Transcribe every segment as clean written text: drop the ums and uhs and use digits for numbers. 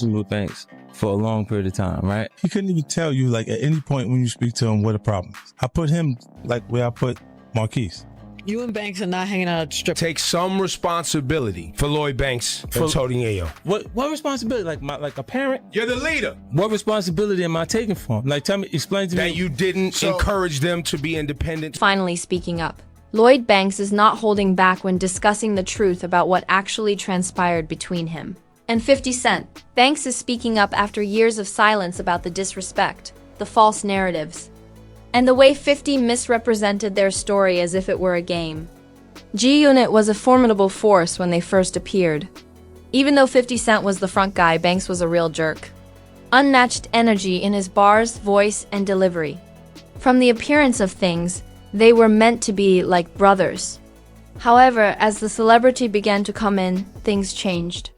with Banks for a long period of time, right? He couldn't even tell you, like, at any point when you speak to him what a problem is. I put him, like, where I put Marquise. You and Banks are not hanging out at the strip. Take some responsibility for Lloyd Banks for toting Ayo. What responsibility? Like a parent? You're the leader. What responsibility am I taking for him? Like, explain to me. That you didn't encourage them to be independent. Finally speaking up. Lloyd Banks is not holding back when discussing the truth about what actually transpired between him and 50 Cent. Banks is speaking up after years of silence about the disrespect, the false narratives, and the way 50 misrepresented their story as if it were a game. G-Unit was a formidable force when they first appeared. Even though 50 Cent was the front guy, Banks was a real jerk. Unmatched energy in his bars, voice, and delivery. From the appearance of things, they were meant to be like brothers. However, as the celebrity began to come in, things changed.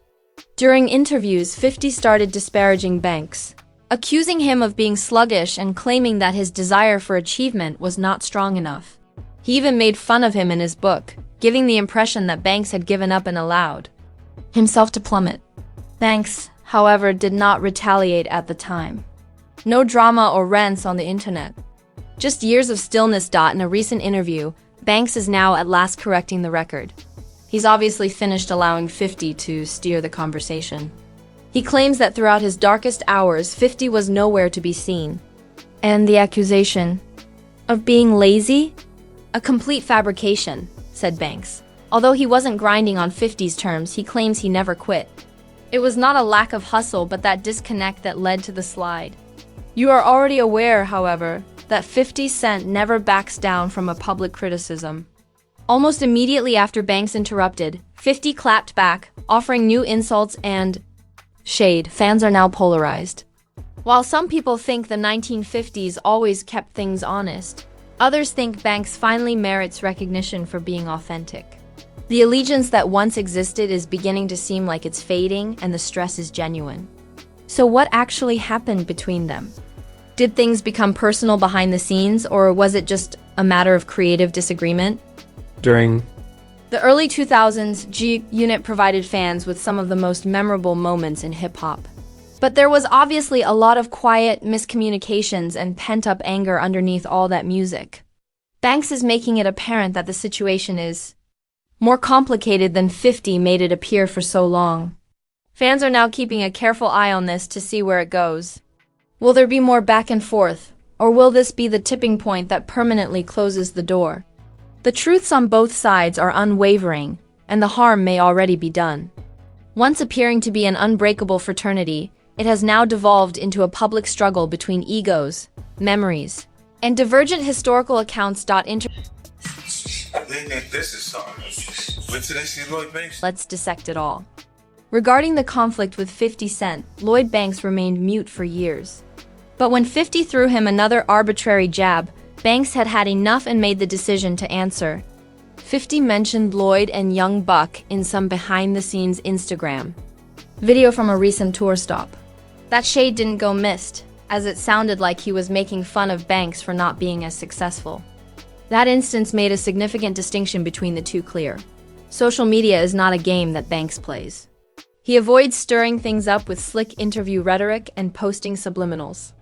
During interviews, 50 started disparaging Banks, accusing him of being sluggish and claiming that his desire for achievement was not strong enough. He even made fun of him in his book, giving the impression that Banks had given up and allowed himself to plummet. Banks, however, did not retaliate at the time. No drama or rants on the internet. Just years of stillness. In a recent interview, Banks is now at last correcting the record. He's obviously finished allowing 50 to steer the conversation. He claims that throughout his darkest hours, 50 was nowhere to be seen. And the accusation of being lazy? A complete fabrication, said Banks. Although he wasn't grinding on 50's terms, he claims he never quit. It was not a lack of hustle, but that disconnect that led to the slide. You are already aware, however, that 50 Cent never backs down from a public criticism. Almost immediately after Banks interrupted, 50 clapped back, offering new insults and shade. Fans are now polarized. While some people think the 1950s always kept things honest, others think Banks finally merits recognition for being authentic. The allegiance that once existed is beginning to seem like it's fading, and the stress is genuine. So what actually happened between them? Did things become personal behind the scenes, or was it just a matter of creative disagreement? During the early 2000s, G-Unit provided fans with some of the most memorable moments in hip-hop. But there was obviously a lot of quiet miscommunications and pent-up anger underneath all that music. Banks is making it apparent that the situation is more complicated than 50 made it appear for so long. Fans are now keeping a careful eye on this to see where it goes. Will there be more back and forth, or will this be the tipping point that permanently closes the door? The truths on both sides are unwavering, and the harm may already be done. Once appearing to be an unbreakable fraternity, it has now devolved into a public struggle between egos, memories, and divergent historical accounts. This is something. When did they see Lloyd Banks? Let's dissect it all. Regarding the conflict with 50 Cent, Lloyd Banks remained mute for years. But when 50 threw him another arbitrary jab, Banks had had enough and made the decision to answer. 50 mentioned Lloyd and Young Buck in some behind-the-scenes Instagram video from a recent tour stop. That shade didn't go missed, as it sounded like he was making fun of Banks for not being as successful. That instance made a significant distinction between the two clear. Social media is not a game that Banks plays. He avoids stirring things up with slick interview rhetoric and posting subliminals.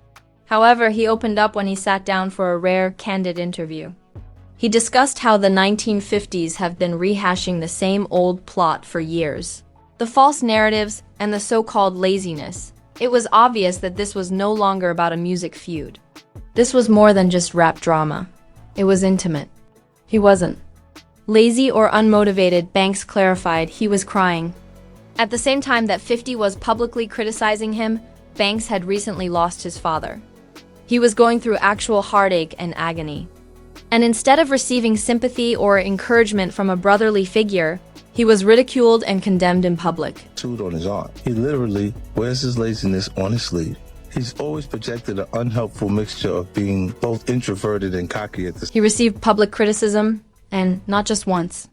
However, he opened up when he sat down for a rare, candid interview. He discussed how the 1950s have been rehashing the same old plot for years. The false narratives and the so-called laziness. It was obvious that this was no longer about a music feud. This was more than just rap drama. It was intimate. He wasn't lazy or unmotivated, Banks clarified. He was crying. At the same time that 50 was publicly criticizing him, Banks had recently lost his father. He was going through actual heartache and agony. And instead of receiving sympathy or encouragement from a brotherly figure, he was ridiculed and condemned in public. Tattooed on his arm. He literally wears his laziness on his sleeve. He's always projected an unhelpful mixture of being both introverted and cocky at the He received public criticism, and not just once.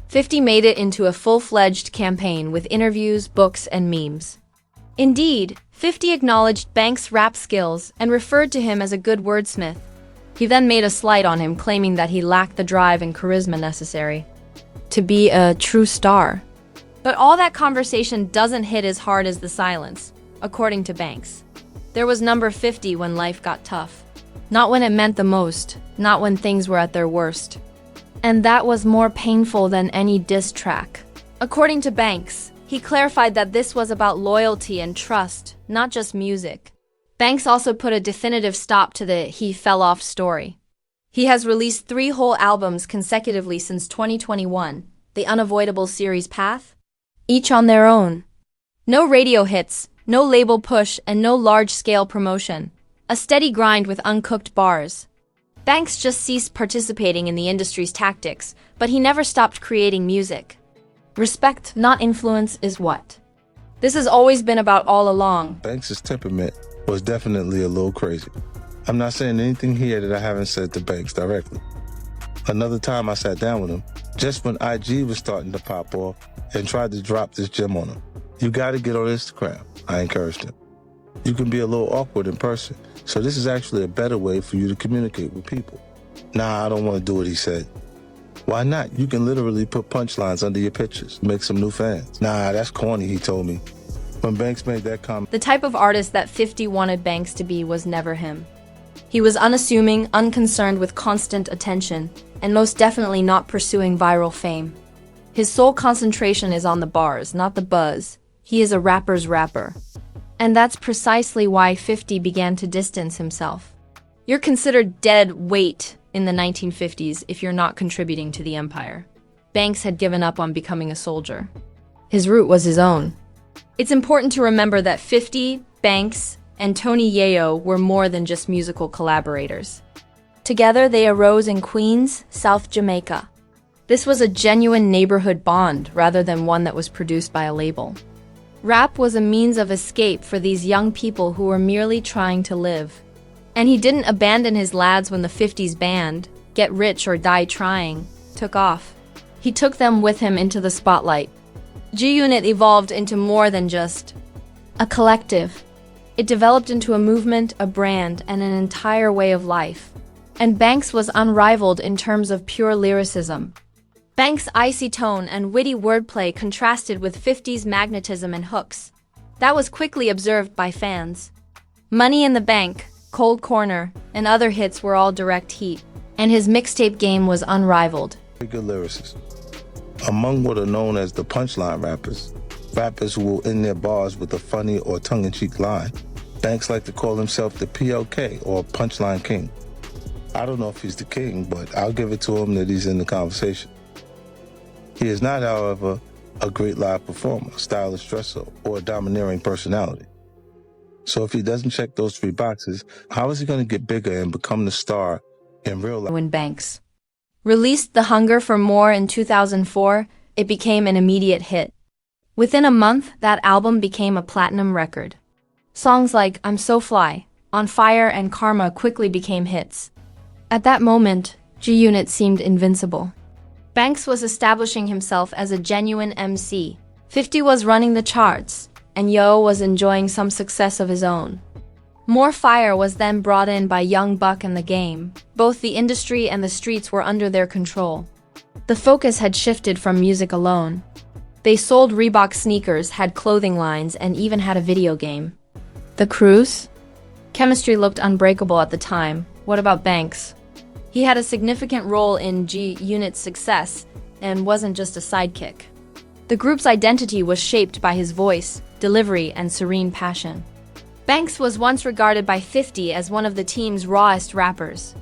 50 made it into a full-fledged campaign with interviews, books, and memes. Indeed, 50 acknowledged Banks' rap skills and referred to him as a good wordsmith. He then made a slight on him, claiming that he lacked the drive and charisma necessary to be a true star. But all that conversation doesn't hit as hard as the silence. according to Banks. There was number 50 when life got tough. Not when it meant the most, not when things were at their worst. And that was more painful than any diss track. According to Banks, he clarified that this was about loyalty and trust, not just music. Banks also put a definitive stop to the "he fell off" story. He has released 3 whole albums consecutively since 2021, the Unavoidable series Path, each on their own. No radio hits, no label push, and no large-scale promotion. A steady grind with uncooked bars. Banks just ceased participating in the industry's tactics, but he never stopped creating music. Respect, not influence, is what this has always been about all along. Banks' temperament was definitely a little crazy. I'm not saying anything here that I haven't said to Banks directly. Another time I sat down with him, just when IG was starting to pop off, and tried to drop this gem on him. You gotta get on Instagram, I encouraged him. You can be a little awkward in person, so this is actually a better way for you to communicate with people. Nah, I don't want to do it, he said. Why not? You can literally put punchlines under your pictures, make some new fans. Nah, that's corny, he told me. When Banks made that comment, The type of artist that 50 wanted Banks to be was never him. He was unassuming, unconcerned with constant attention, and most definitely not pursuing viral fame. His sole concentration is on the bars, not the buzz. He is a rapper's rapper. And that's precisely why 50 began to distance himself. You're considered dead weight in the 1950s if you're not contributing to the empire. Banks had given up on becoming a soldier. His route was his own. It's important to remember that 50, Banks, and Tony Yayo were more than just musical collaborators. Together, they arose in Queens, South Jamaica. This was a genuine neighborhood bond rather than one that was produced by a label. Rap was a means of escape for these young people who were merely trying to live. And he didn't abandon his lads when the 50s band, Get Rich or Die Trying, took off. He took them with him into the spotlight. G-Unit evolved into more than just a collective. It developed into a movement, a brand, and an entire way of life. And Banks was unrivaled in terms of pure lyricism. Banks' icy tone and witty wordplay contrasted with 50's magnetism and hooks. That was quickly observed by fans. Money in the Bank, Cold Corner, and other hits were all direct heat, and his mixtape game was unrivaled. very good lyricist. Among what are known as the punchline rappers who will end their bars with a funny or tongue-in-cheek line, Banks like to call himself the PLK, or Punchline King. I don't know if he's the king, but I'll give it to him that he's in the conversation. He is not, however, a great live performer, stylish dresser, or a domineering personality. So if he doesn't check those 3 boxes, how is he going to get bigger and become the star in real life? When Banks released The Hunger for More in 2004, it became an immediate hit. Within a month, that album became a platinum record. Songs like I'm So Fly, On Fire, and Karma quickly became hits. At that moment, G-Unit seemed invincible. Banks was establishing himself as a genuine MC. 50 was running the charts, and Yo was enjoying some success of his own. More fire was then brought in by Young Buck and The Game. Both the industry and the streets were under their control. The focus had shifted from music alone. They sold Reebok sneakers, had clothing lines, and even had a video game. The Cruise? Chemistry looked unbreakable at the time. What about Banks? He had a significant role in G-Unit's success and wasn't just a sidekick. The group's identity was shaped by his voice, delivery, and serene passion. Banks was once regarded by 50 as one of the team's rawest rappers.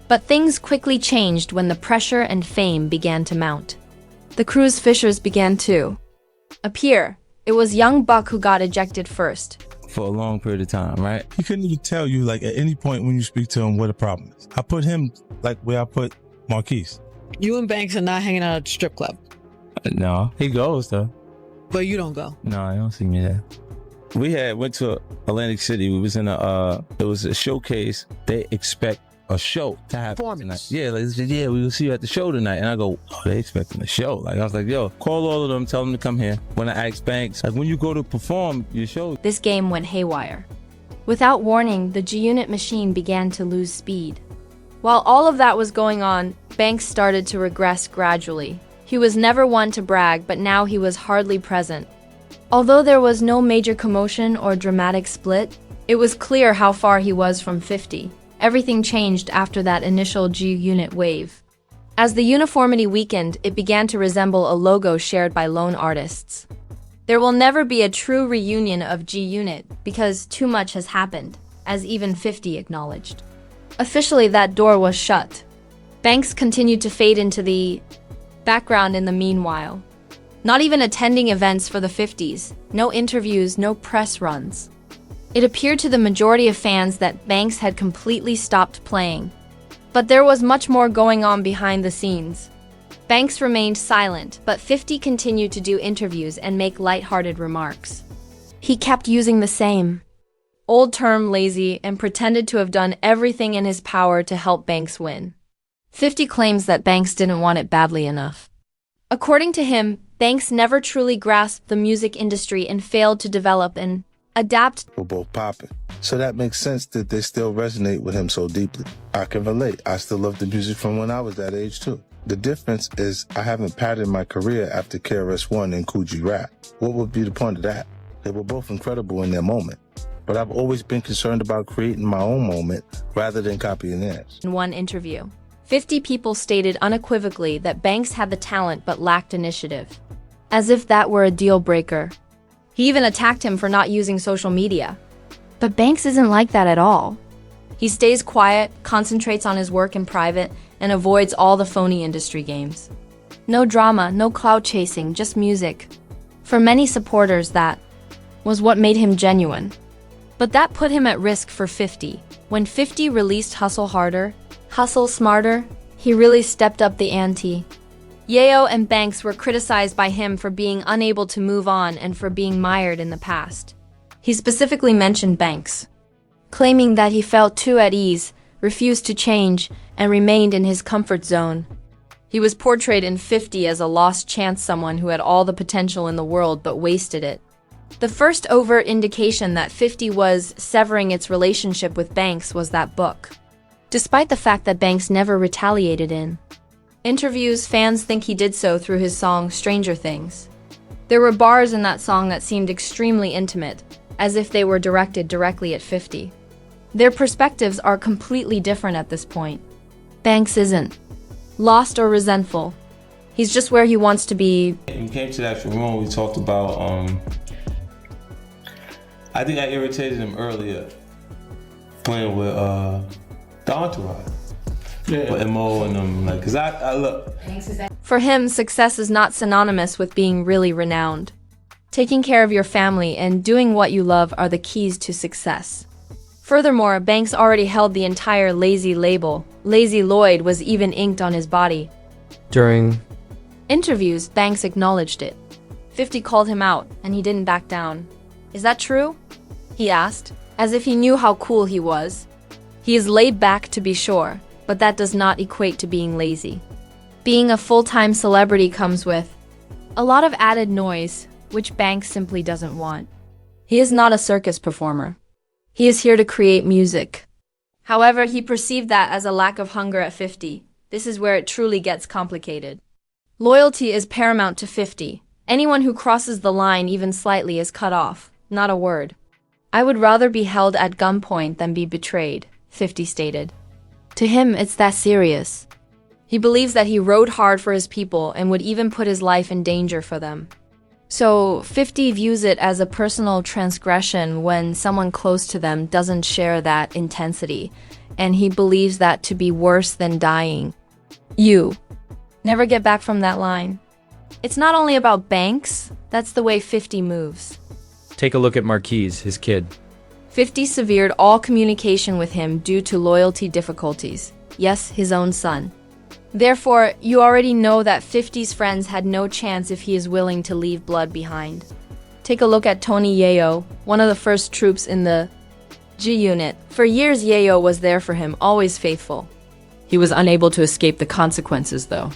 But things quickly changed when the pressure and fame began to mount. The Cruise fissures began to appear. It was Young Buck who got ejected first. For a long period of time, right? He couldn't even tell you, like, at any point when you speak to him what the problem is. I put him, like, where I put Marquise. You and Banks are not hanging out at a strip club, No, he goes though. but you don't go. No, I don't see me there. We went to Atlantic City. We was in it was a showcase. They expect a show to happen tonight. Yeah, like, yeah, we will see you at the show tonight. And I go, oh, they expecting a show. Like, I was like, yo, call all of them, tell them to come here. When I asked Banks, like, when you go to perform your show. This game went haywire. Without warning, the G-Unit machine began to lose speed. While all of that was going on, Banks started to regress gradually. He was never one to brag, but now he was hardly present. Although there was no major commotion or dramatic split, it was clear how far he was from 50. Everything changed after that initial G-Unit wave. As the uniformity weakened, it began to resemble a logo shared by lone artists. There will never be a true reunion of G-Unit because too much has happened, as even 50 acknowledged. Officially, that door was shut. Banks continued to fade into the background in the meanwhile. Not even attending events for the 50s, no interviews, no press runs. It appeared to the majority of fans that Banks had completely stopped playing. But there was much more going on behind the scenes. Banks remained silent, but 50 continued to do interviews and make lighthearted remarks. He kept using the same old term lazy and pretended to have done everything in his power to help Banks win. 50 claims that Banks didn't want it badly enough. According to him, Banks never truly grasped the music industry and failed to develop and adapt. We're both popping. So that makes sense that they still resonate with him so deeply. I can relate. I still love the music from when I was that age too. The difference is I haven't patterned my career after KRS-One and Coogee Rap. What would be the point of that? They were both incredible in their moment. But I've always been concerned about creating my own moment rather than copying theirs. In one interview, 50 people stated unequivocally that Banks had the talent but lacked initiative. As if that were a deal breaker. He even attacked him for not using social media. But Banks isn't like that at all. He stays quiet, concentrates on his work in private, and avoids all the phony industry games. No drama, no clout chasing, just music. For many supporters, that was what made him genuine. But that put him at risk for 50. When 50 released Hustle Harder, Hustle Smarter, he really stepped up the ante. Yayo and Banks were criticized by him for being unable to move on and for being mired in the past. He specifically mentioned Banks, claiming that he felt too at ease, refused to change, and remained in his comfort zone. He was portrayed in 50 as a lost chance, someone who had all the potential in the world but wasted it. The first overt indication that 50 was severing its relationship with Banks was that book. Despite the fact that Banks never retaliated in interviews, fans think he did so through his song Stranger Things. There were bars in that song that seemed extremely intimate, as if they were directed directly at 50. Their perspectives are completely different at this point. Banks isn't lost or resentful. He's just where he wants to be. We came to that room, we talked about, I think I irritated him earlier, playing with the entourage. Yeah. With MO and them, like, cause I look. For him, success is not synonymous with being really renowned. Taking care of your family and doing what you love are the keys to success. Furthermore, Banks already held the entire Lazy label. Lazy Lloyd was even inked on his body. During interviews, Banks acknowledged it. 50 called him out, and he didn't back down. Is that true? He asked, as if he knew how cool he was. He is laid back, to be sure, but that does not equate to being lazy. Being a full-time celebrity comes with a lot of added noise, which Banks simply doesn't want. He is not a circus performer. He is here to create music. However, he perceived that as a lack of hunger at 50. This is where it truly gets complicated. Loyalty is paramount to 50. Anyone who crosses the line even slightly is cut off, not a word. I would rather be held at gunpoint than be betrayed, 50 stated. To him, it's that serious. He believes that he rode hard for his people and would even put his life in danger for them. So 50 views it as a personal transgression when someone close to them doesn't share that intensity, and he believes that to be worse than dying. You never get back from that line. It's not only about Banks, that's the way 50 moves. take a look at Marquise, his kid. 50 severed all communication with him due to loyalty difficulties. Yes, his own son. Therefore, you already know that 50's friends had no chance if he is willing to leave blood behind. Take a look at Tony Yayo, one of the first troops in the G Unit. For years, Yayo was there for him, always faithful. He was unable to escape the consequences, though.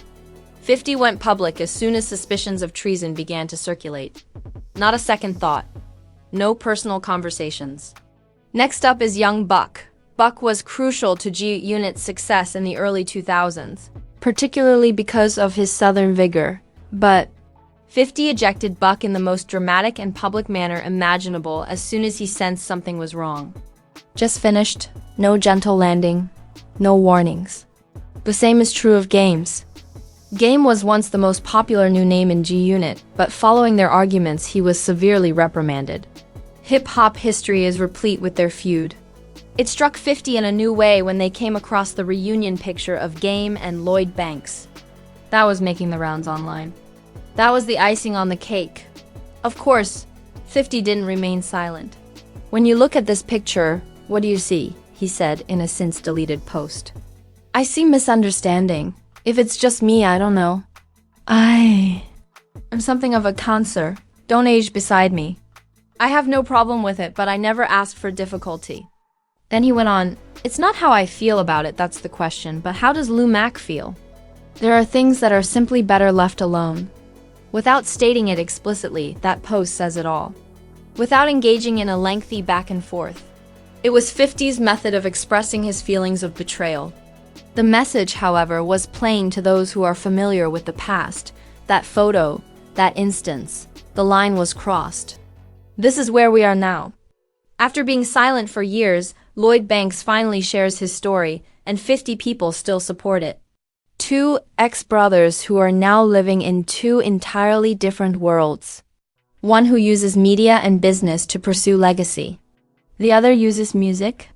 50 went public as soon as suspicions of treason began to circulate. Not a second thought. No personal conversations. Next up is young Buck. Buck was crucial to G Unit's success in the early 2000s, particularly because of his southern vigor. But 50 ejected Buck in the most dramatic and public manner imaginable as soon as he sensed something was wrong. Just finished. No gentle landing. No warnings. The same is true of Games. Game was once the most popular new name in G-Unit, but following their arguments, he was severely reprimanded. Hip-hop history is replete with their feud. It struck 50 in a new way when they came across the reunion picture of Game and Lloyd Banks. That was making the rounds online. That was the icing on the cake. Of course, 50 didn't remain silent. When you look at this picture, what do you see? He said in a since-deleted post. I see misunderstanding. If it's just me, I don't know. I'm something of a cancer. Don't age beside me. I have no problem with it, but I never asked for difficulty. Then he went on, it's not how I feel about it that's the question, but how does Lou Mack feel? There are things that are simply better left alone. Without stating it explicitly, that post says it all. Without engaging in a lengthy back and forth. It was 50's method of expressing his feelings of betrayal. The message, however, was plain to those who are familiar with the past. That photo, that instance, the line was crossed. This is where we are now. After being silent for years, Lloyd Banks finally shares his story, and 50 people still support it. Two ex-brothers who are now living in two entirely different worlds. One who uses media and business to pursue legacy. The other uses music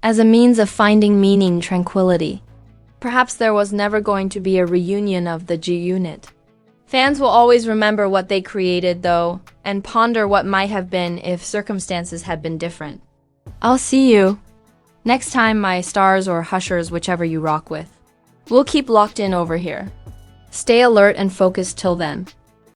as a means of finding meaning, tranquility. Perhaps there was never going to be a reunion of the G-Unit. Fans will always remember what they created, though, and ponder what might have been if circumstances had been different. I'll see you next time, my stars or hushers, whichever you rock with. We'll keep locked in over here. Stay alert and focused till then.